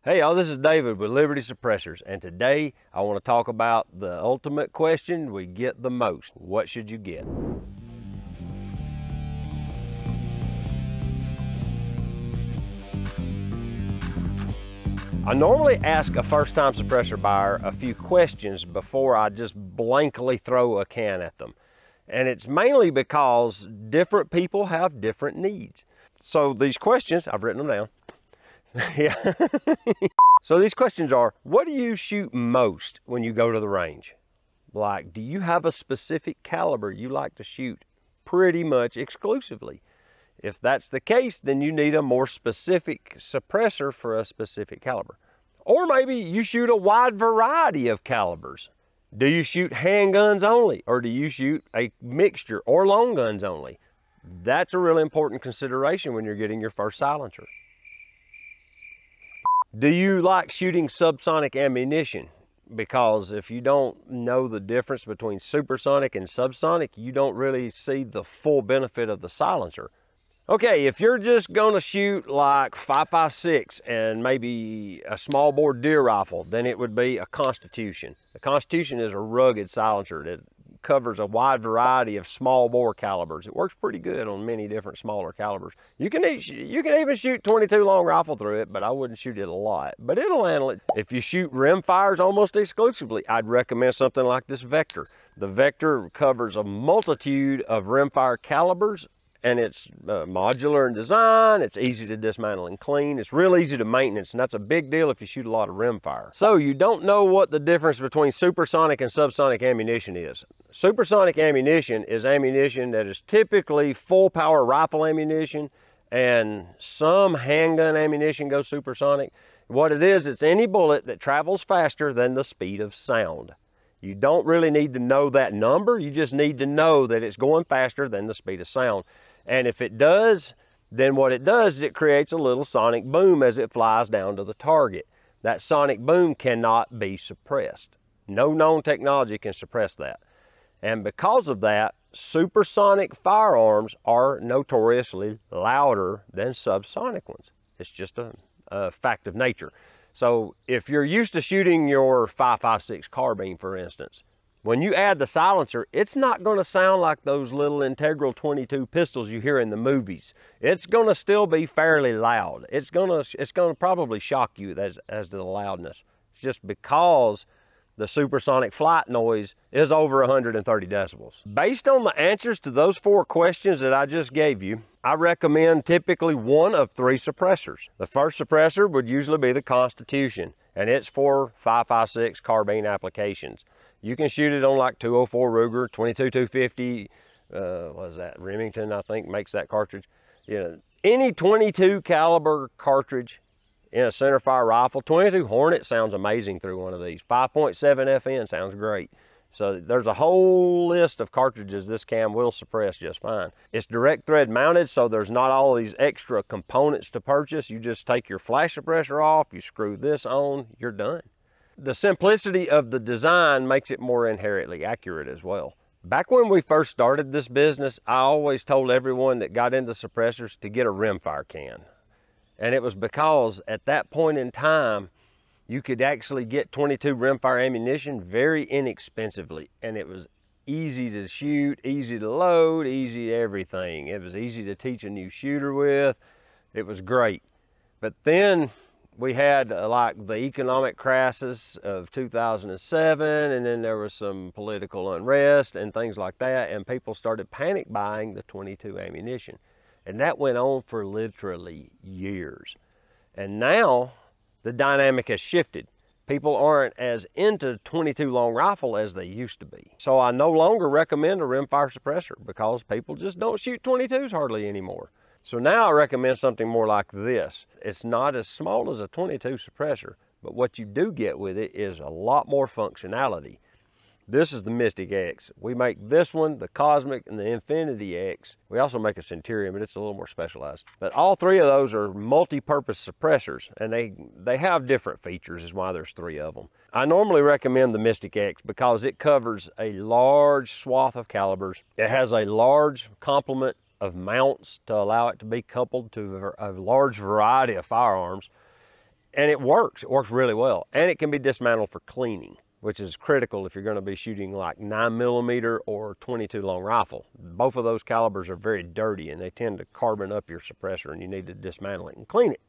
Hey y'all, this is David with Liberty Suppressors, and today I want to talk about the ultimate question we get the most. What should you get? I normally ask a first-time suppressor buyer a few questions before I just blankly throw a can at them. And it's mainly because different people have different needs. So these questions, I've written them down. Yeah. So these questions are, what do you shoot most when you go to the range? Like, do you have a specific caliber you like to shoot pretty much exclusively? If that's the case, then you need a more specific suppressor for a specific caliber. Or maybe you shoot a wide variety of calibers. Do you shoot handguns only, or do you shoot a mixture or long guns only? That's a really important consideration when you're getting your first silencer. Do you like shooting subsonic ammunition? Because if you don't know the difference between supersonic and subsonic, you don't really see the full benefit of the silencer. Okay, if you're just gonna shoot like 5.56 and maybe a small bore deer rifle, then it would be a Constitution. The Constitution is a rugged silencer that covers a wide variety of small bore calibers. It works pretty good on many different smaller calibers. You can even shoot 22 long rifle through it, but I wouldn't shoot it a lot, but it'll handle it. If you shoot rim fires almost exclusively, I'd recommend something like this Vector. The Vector covers a multitude of rimfire calibers, and it's modular in design. It's easy to dismantle and clean. It's real easy to maintenance, and that's a big deal if you shoot a lot of rimfire. So you don't know what the difference between supersonic and subsonic ammunition is. Supersonic ammunition is ammunition that is typically full power rifle ammunition, and some handgun ammunition goes supersonic. What it is, it's any bullet that travels faster than the speed of sound. You don't really need to know that number. You just need to know that it's going faster than the speed of sound. And if it does, then what it does is it creates a little sonic boom as it flies down to the target. That sonic boom cannot be suppressed. No known technology can suppress that. And because of that, supersonic firearms are notoriously louder than subsonic ones. It's just a fact of nature. So if you're used to shooting your 5.56 carbine, for instance, when you add the silencer, it's not going to sound like those little integral 22 pistols you hear in the movies. It's going to still be fairly loud. It's going to probably shock you as to the loudness. It's just because the supersonic flight noise is over 130 decibels. Based on the answers to those 4 questions that I just gave you, I recommend typically one of 3 suppressors. The first suppressor would usually be the Constitution, and it's for 5.56 carbine applications. You can shoot it on like 204 Ruger, 22-250, what is that, Remington, I think, makes that cartridge. You know, any 22 caliber cartridge in a centerfire rifle. 22 Hornet sounds amazing through one of these. 5.7 FN sounds great. So there's a whole list of cartridges this cam will suppress just fine. It's direct thread mounted, so there's not all these extra components to purchase. You just take your flash suppressor off, you screw this on, you're done. The simplicity of the design makes it more inherently accurate as well. Back when we first started this business, I always told everyone that got into suppressors to get a rimfire can. And it was because at that point in time, you could actually get 22 rimfire ammunition very inexpensively. And it was easy to shoot, easy to load, easy everything. It was easy to teach a new shooter with. It was great. But then we had like the economic crisis of 2007, and then there was some political unrest and things like that, and people started panic buying the 22 ammunition. And that went on for literally years. And now the dynamic has shifted. People aren't as into 22 long rifle as they used to be. So I no longer recommend a rimfire suppressor because people just don't shoot 22s hardly anymore. So now I recommend something more like this. It's not as small as a 22 suppressor, but what you do get with it is a lot more functionality. This is the Mystic X. We make this one, the Cosmic, and the Infinity X. We also make a Centurion, but it's a little more specialized. But all 3 of those are multi-purpose suppressors, and they have different features, is why there's 3 of them. I normally recommend the Mystic X because it covers a large swath of calibers. It has a large complement of mounts to allow it to be coupled to a large variety of firearms. And it works really well. And it can be dismantled for cleaning, which is critical if you're going to be shooting like 9mm or 22 long rifle. Both of those calibers are very dirty and they tend to carbon up your suppressor, and you need to dismantle it and clean it.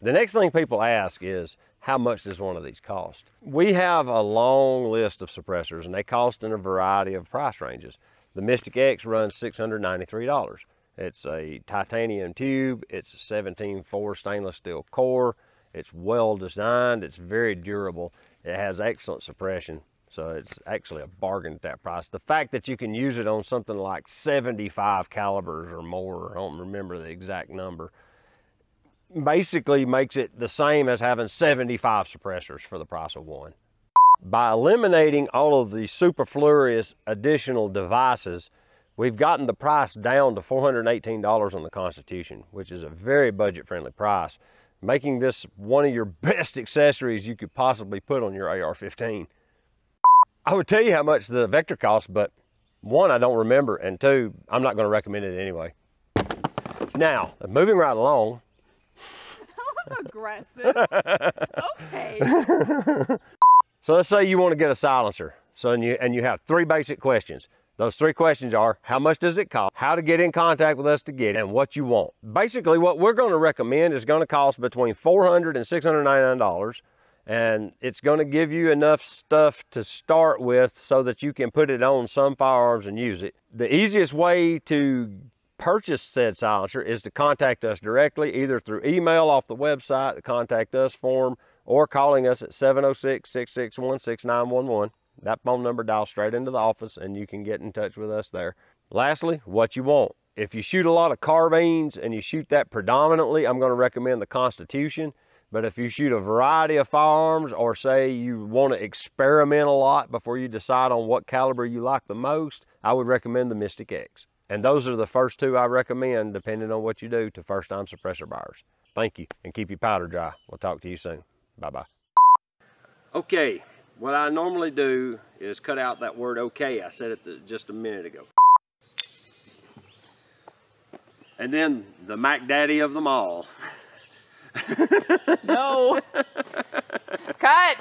The next thing people ask is, how much does one of these cost? We have a long list of suppressors and they cost in a variety of price ranges. The Mystic X runs $693. It's a titanium tube, it's a 17.4 stainless steel core, it's well designed, it's very durable, it has excellent suppression, so it's actually a bargain at that price. The fact that you can use it on something like 75 calibers or more, I don't remember the exact number, basically makes it the same as having 75 suppressors for the price of one. By eliminating all of the superfluous additional devices, we've gotten the price down to $418 on the Constitution, which is a very budget-friendly price, making this one of your best accessories you could possibly put on your AR-15. I would tell you how much the Vector costs, but one, I don't remember, and two, I'm not going to recommend it anyway. Now, moving right along. That was aggressive. Okay. So let's say you want to get a silencer. So and you have three basic questions. Those three questions are, how much does it cost, how to get in contact with us to get it, and what you want. Basically, what we're going to recommend is going to cost between $400 and $699, and it's going to give you enough stuff to start with so that you can put it on some firearms and use it. The easiest way to purchase said silencer is to contact us directly, either through email off the website, the Contact Us form, or calling us at 706-661-6911. That phone number dials straight into the office and you can get in touch with us there. Lastly, what you want. If you shoot a lot of carbines and you shoot that predominantly, I'm going to recommend the Constitution. But if you shoot a variety of firearms, or say you want to experiment a lot before you decide on what caliber you like the most, I would recommend the Mystic X. And those are the first two I recommend, depending on what you do, to first-time suppressor buyers. Thank you, and keep your powder dry. We'll talk to you soon. Bye-bye. Okay, what I normally do is cut out that word okay. I said it just a minute ago. And then the Mac Daddy of them all. No. Cut.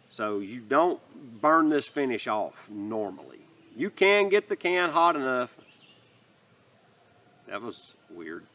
So you don't burn this finish off normally. You can get the can hot enough. That was weird.